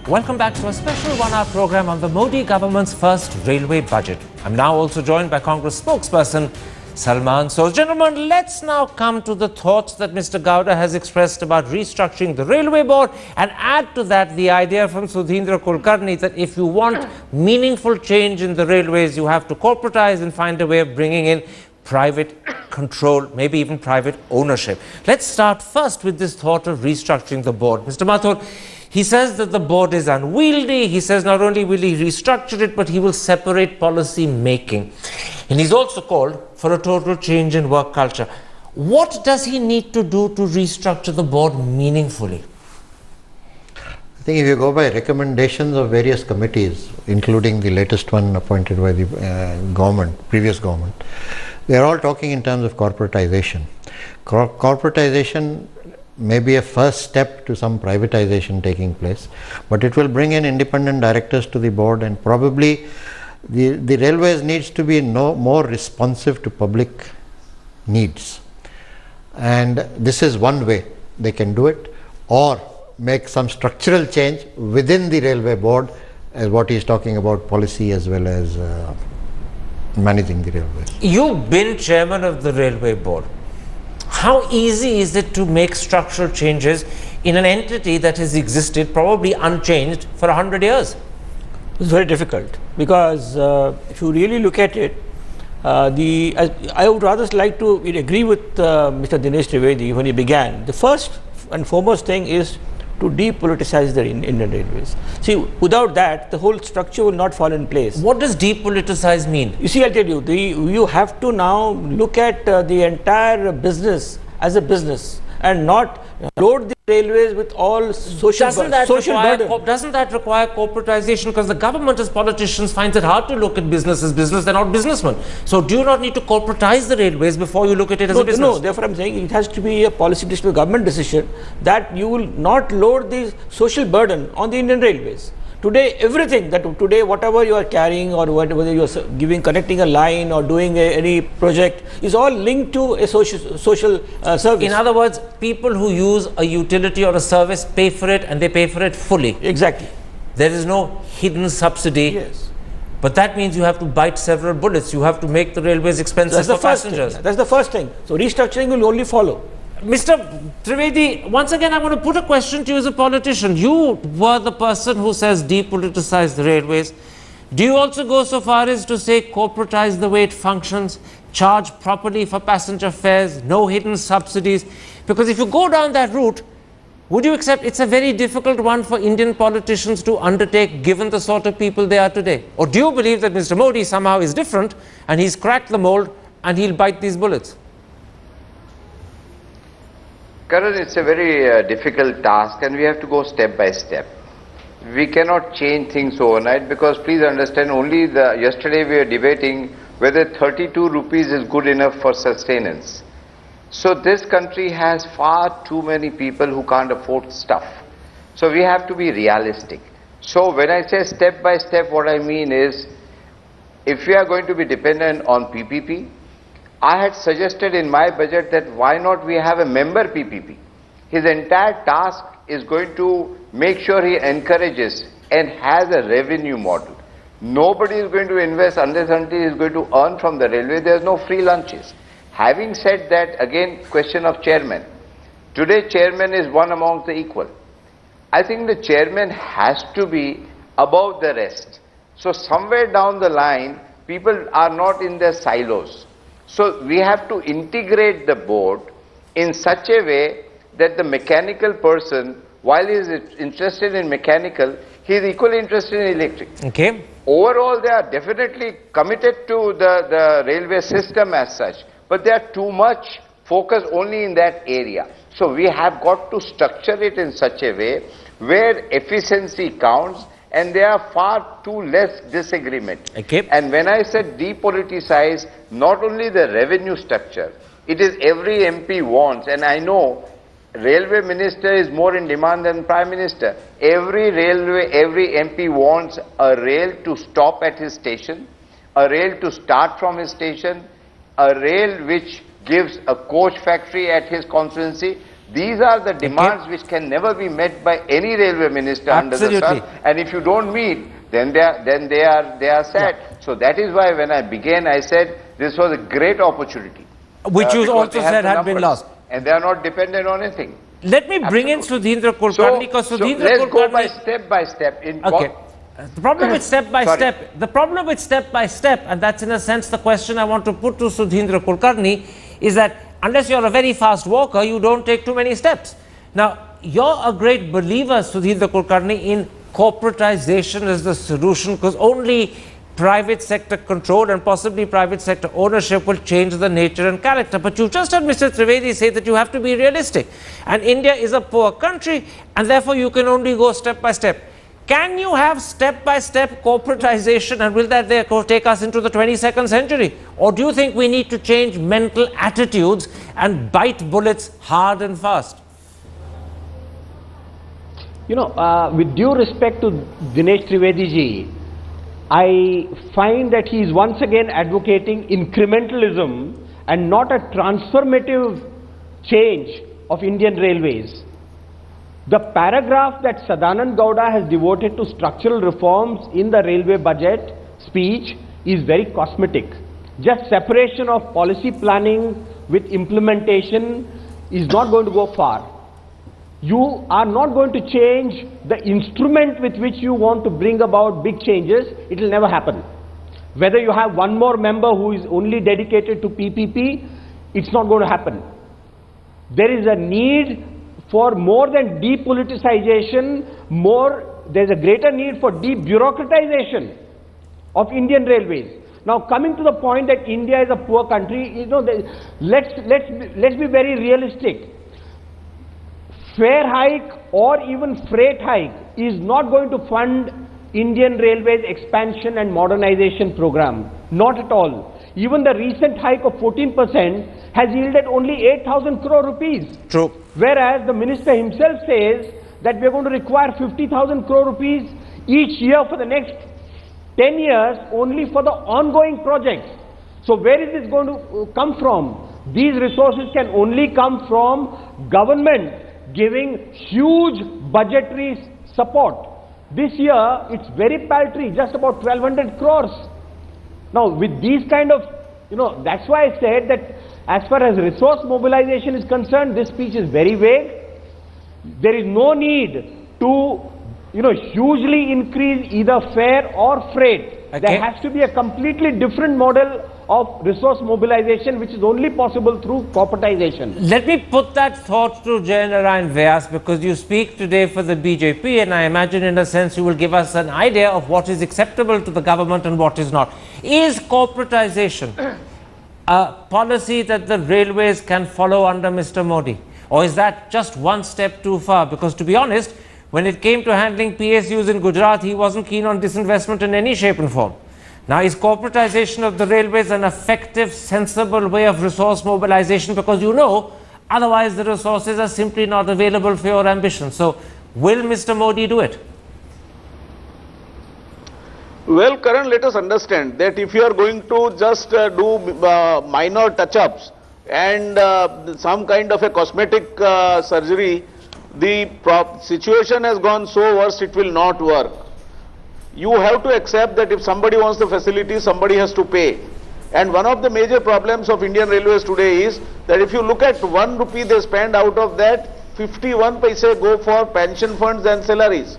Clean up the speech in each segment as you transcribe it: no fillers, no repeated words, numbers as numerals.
Welcome back to a special one-hour program on the Modi government's first railway budget. I'm now also joined by Congress spokesperson Salman. So, gentlemen, let's now come to the thoughts that Mr. Gowda has expressed about restructuring the railway board, and add to that the idea from Sudhindra Kulkarni that if you want meaningful change in the railways, you have to corporatize and find a way of bringing in private control, maybe even private ownership. Let's start first with this thought of restructuring the board. Mr. Mathur, he says that the board is unwieldy. He says not only will he restructure it, but he will separate policy making. And he's also called for a total change in work culture. What does he need to do to restructure the board meaningfully? I think if you go by recommendations of various committees, including the latest one appointed by the previous government, they are all talking in terms of corporatization. Corporatization may be a first step to some privatization taking place, but it will bring in independent directors to the board, and probably the railways needs to be more responsive to public needs. And this is one way they can do it, or make some structural change within the railway board, as what he is talking about, policy as well as managing the railways. You've been chairman of the railway board. How easy is it to make structural changes in an entity that has existed, probably unchanged, for 100 years? It's very difficult, because if you really look at it, I would rather like to agree with Mr. Dinesh Trivedi when he began. The first and foremost thing is to depoliticize the Indian Railways. See, without that, the whole structure will not fall in place. What does depoliticize mean? You see, I'll tell you, you have to now look at the entire business as a business, and not load the railways with all social burden. Doesn't that require corporatization? Because the government, as politicians, finds it hard to look at business as business. They're not businessmen. So do you not need to corporatize the railways before you look at it as a business? No, therefore I'm saying it has to be a policy decision, government decision, that you will not load the social burden on the Indian Railways. Today, everything whatever you are carrying, or whether you are connecting a line or doing any project, is all linked to a social service. In other words, people who use a utility or a service pay for it, and they pay for it fully. Exactly. There is no hidden subsidy. Yes. But that means you have to bite several bullets. You have to make the railways expensive for passengers. That's the first thing. So restructuring will only follow. Mr. Trivedi, once again, I want to put a question to you as a politician. You were the person who says depoliticize the railways. Do you also go so far as to say corporatize the way it functions, charge properly for passenger fares, no hidden subsidies? Because if you go down that route, would you accept it's a very difficult one for Indian politicians to undertake, given the sort of people they are today? Or do you believe that Mr. Modi somehow is different, and he's cracked the mold and he'll bite these bullets? Karan, it's a very difficult task, and we have to go step by step. We cannot change things overnight, because please understand, yesterday we were debating whether 32 rupees is good enough for sustenance. So this country has far too many people who can't afford stuff. So we have to be realistic. So when I say step by step, what I mean is, if we are going to be dependent on PPP, I had suggested in my budget that why not we have a member PPP. His entire task is going to make sure he encourages and has a revenue model. Nobody is going to invest unless until he is going to earn from the railway. There is no free lunches. Having said that, again, question of chairman. Today, chairman is one amongst the equal. I think the chairman has to be above the rest. So somewhere down the line, people are not in their silos. So we have to integrate the board in such a way that the mechanical person, while he is interested in mechanical, he is equally interested in electric. Okay. Overall, they are definitely committed to the railway system as such, but they are too much focused only in that area. So we have got to structure it in such a way where efficiency counts, and there are far too less disagreement. Okay. And when I said depoliticize, not only the revenue structure, it is every MP wants, and I know railway minister is more in demand than prime minister. Every MP wants a rail to stop at his station, a rail to start from his station, a rail which gives a coach factory at his constituency. These are the demands which can never be met by any railway minister under the sun. And if you don't meet, then they are sad. Yeah. So that is why when I began, I said this was a great opportunity. Which you also said had been lost. And they are not dependent on anything. Let me bring in Sudhindra Kulkarni, because Sudhindra Kulkarni... let's go by step by step. Okay. The problem with step by step, and that's in a sense the question I want to put to Sudhindra Kulkarni, is that unless you're a very fast walker, you don't take too many steps. Now, you're a great believer, Sudhindra Kulkarni, in corporatization as the solution, because only private sector control and possibly private sector ownership will change the nature and character. But you just heard Mr. Trivedi say that you have to be realistic. And India is a poor country, and therefore you can only go step by step. Can you have step-by-step corporatization, and will that therefore take us into the 22nd century? Or do you think we need to change mental attitudes and bite bullets hard and fast? You know, with due respect to Dinesh Trivedi ji, I find that he is once again advocating incrementalism and not a transformative change of Indian Railways. The paragraph that Sadanand Gowda has devoted to structural reforms in the railway budget speech is very cosmetic. Just separation of policy planning with implementation is not going to go far. You are not going to change the instrument with which you want to bring about big changes. It will never happen. Whether you have one more member who is only dedicated to PPP, it's not going to happen. There is a need for more than depoliticization, there's a greater need for de-bureaucratization of Indian Railways. Now, coming to the point that India is a poor country, you know, let's be very realistic. Fare hike or even freight hike is not going to fund Indian Railways expansion and modernization program. Not at all. Even the recent hike of 14% has yielded only 8,000 crore rupees. True. Whereas the minister himself says that we are going to require 50,000 crore rupees each year for the next 10 years only for the ongoing projects. So where is this going to come from? These resources can only come from government giving huge budgetary support. This year it's very paltry, just about 1,200 crores. Now with these kind of, you know, that's why I said that as far as resource mobilization is concerned, this speech is very vague. There is no need to, you know, hugely increase either fare or freight. Okay. There has to be a completely different model of resource mobilization, which is only possible through corporatization. Let me put that thought to Jay Narayan Vyas, because you speak today for the BJP, and I imagine in a sense you will give us an idea of what is acceptable to the government and what is not. Is corporatization a policy that the railways can follow under Mr. Modi? Or is that just one step too far? Because to be honest, when it came to handling PSUs in Gujarat, he wasn't keen on disinvestment in any shape and form. Now, is corporatization of the railways an effective, sensible way of resource mobilization? Because you know, otherwise the resources are simply not available for your ambition. So, will Mr. Modi do it? Well, Karan, let us understand that if you are going to just do minor touch-ups and some kind of a cosmetic surgery, the situation has gone so worse, it will not work. You have to accept that if somebody wants the facility, somebody has to pay. And one of the major problems of Indian Railways today is that if you look at 1 rupee they spend, out of that 51 paise go for pension funds and salaries.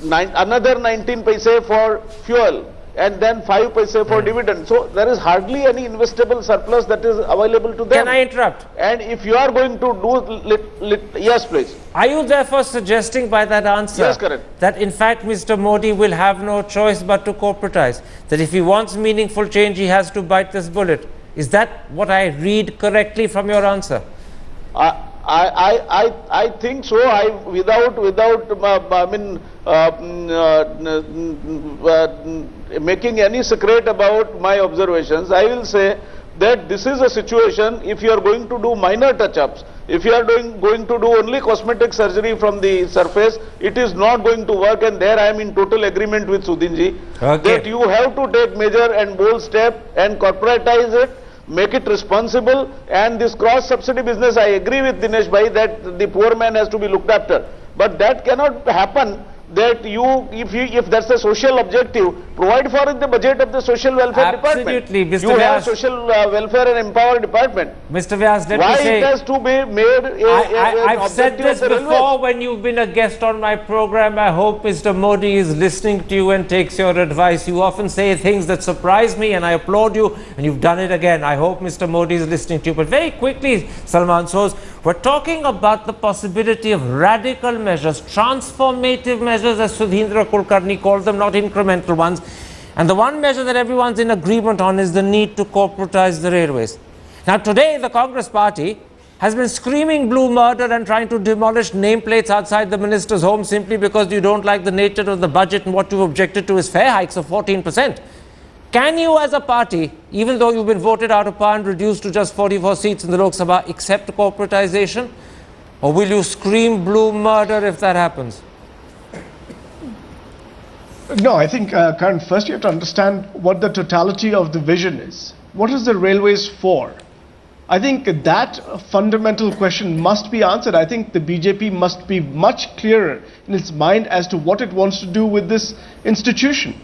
Another 19 paise for fuel, and then 5 paise for dividend. So there is hardly any investable surplus that is available to them. Can I interrupt? And if you are going to do, yes please. Are you therefore suggesting by that answer, yes, correct, that in fact Mr. Modi will have no choice but to corporatize? That if he wants meaningful change, he has to bite this bullet? Is that what I read correctly from your answer? I think so. Making any secret about my observations, I will say that this is a situation. If you are going to do minor touch-ups, if you are going to do only cosmetic surgery from the surface, it is not going to work. And there I am in total agreement with Sudhinji, that you have to take major and bold step and corporatize it. make it responsible, and this cross subsidy business, I agree with Dinesh Bhai that the poor man has to be looked after. But that cannot happen that if that's a social objective, provide for in the budget of the social welfare department. Absolutely, Mr. You have Vyas. social welfare and empower department. Mr. Vyas, let Why me say, it has to be made I've said this of the before railways? when you've been a guest on my program. I hope Mr. Modi is listening to you and takes your advice. You often say things that surprise me and I applaud you, and you've done it again. I hope Mr. Modi is listening to you. But very quickly, Salman Soz, we're talking about the possibility of radical measures, transformative measures, as Sudhindra Kulkarni called them, not incremental ones. And the one measure that everyone's in agreement on is the need to corporatize the railways. Now today the Congress party has been screaming blue murder and trying to demolish nameplates outside the minister's home simply because you don't like the nature of the budget, and what you've objected to is fare hikes of 14%. Can you as a party, even though you've been voted out of power and reduced to just 44 seats in the Lok Sabha, accept corporatization? Or will you scream blue murder if that happens? No, I think, Karan, first you have to understand what the totality of the vision is. What is the railways for? I think that fundamental question must be answered. I think the BJP must be much clearer in its mind as to what it wants to do with this institution.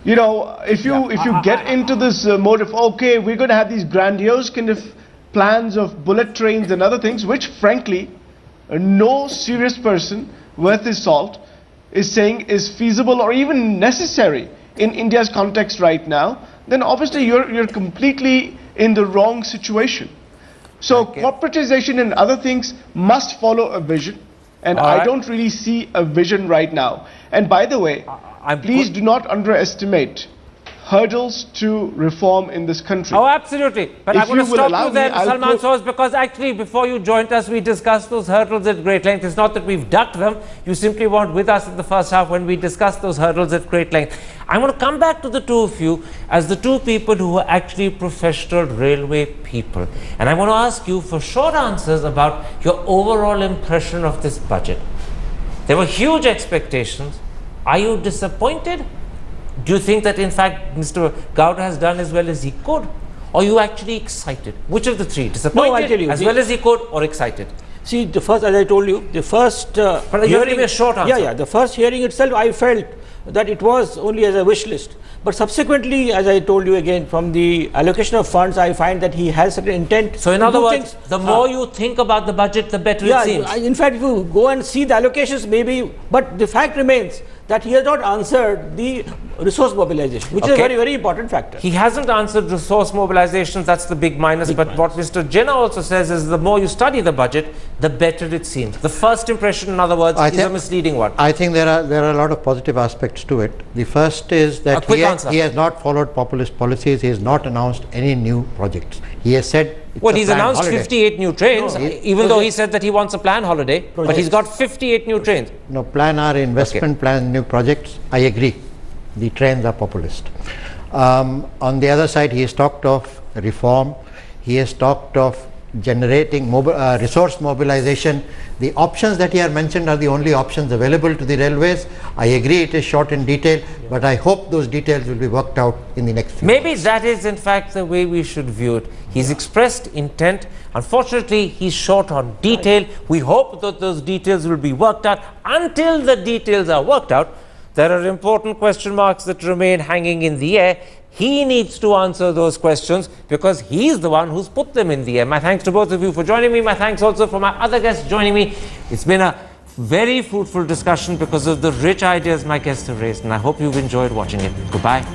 You know, if you get into this mode of, okay, we're going to have these grandiose kind of plans of bullet trains and other things, which frankly, no serious person worth his salt is saying is feasible or even necessary in India's context right now, then obviously you're completely in the wrong situation. So corporatization and other things must follow a vision, and I don't really see a vision right now. And by the way, please do not underestimate hurdles to reform in this country. Oh, absolutely. But If I'm going to you will stop allow you there, me, I'll Salman put- Soz, because actually before you joined us, we discussed those hurdles at great length. It's not that we've ducked them. You simply weren't with us in the first half when we discussed those hurdles at great length. I'm going to come back to the two of you as the two people who are actually professional railway people. And I want to ask you for short answers about your overall impression of this budget. There were huge expectations. Are you disappointed? Do you think that in fact Mr. Gowda has done as well as he could? Or are you actually excited? Which of the three? Disappointed, No, I'll tell you, as well as he could, or excited? See, the first, as I told you, the first you have to give me a short answer. Yeah, the first hearing itself, I felt that it was only as a wish list. But subsequently, as I told you again, from the allocation of funds, I find that he has certain intent. So in other words, the more you think about the budget, the better it seems. In fact, if you go and see the allocations, maybe, but the fact remains that he has not answered the resource mobilization, which is a very, very important factor. He hasn't answered resource mobilizations, that's the big minus. But what Mr. Jinnah also says is the more you study the budget, the better it seems. The first impression, in other words, is a misleading one. I think there are a lot of positive aspects to it. The first is that he has not followed populist policies. He has not announced any new projects. He has said he's announced holiday. 58 new trains, even though he said that he wants a plan holiday, but he's got 58 new trains. No, plan our investment plan, new projects. I agree. The trains are populist. On the other side, he has talked of reform. He has talked of generating resource mobilization. The options that he has mentioned are the only options available to the railways. I agree it is short in detail, but I hope those details will be worked out in the next few Maybe that is in fact the way we should view it. He's expressed intent. Unfortunately, he's short on detail. We hope that those details will be worked out. Until the details are worked out, there are important question marks that remain hanging in the air. He needs to answer those questions because he's the one who's put them in the air. My thanks to both of you for joining me. My thanks also for my other guests joining me. It's been a very fruitful discussion because of the rich ideas my guests have raised, and I hope you've enjoyed watching it. Goodbye.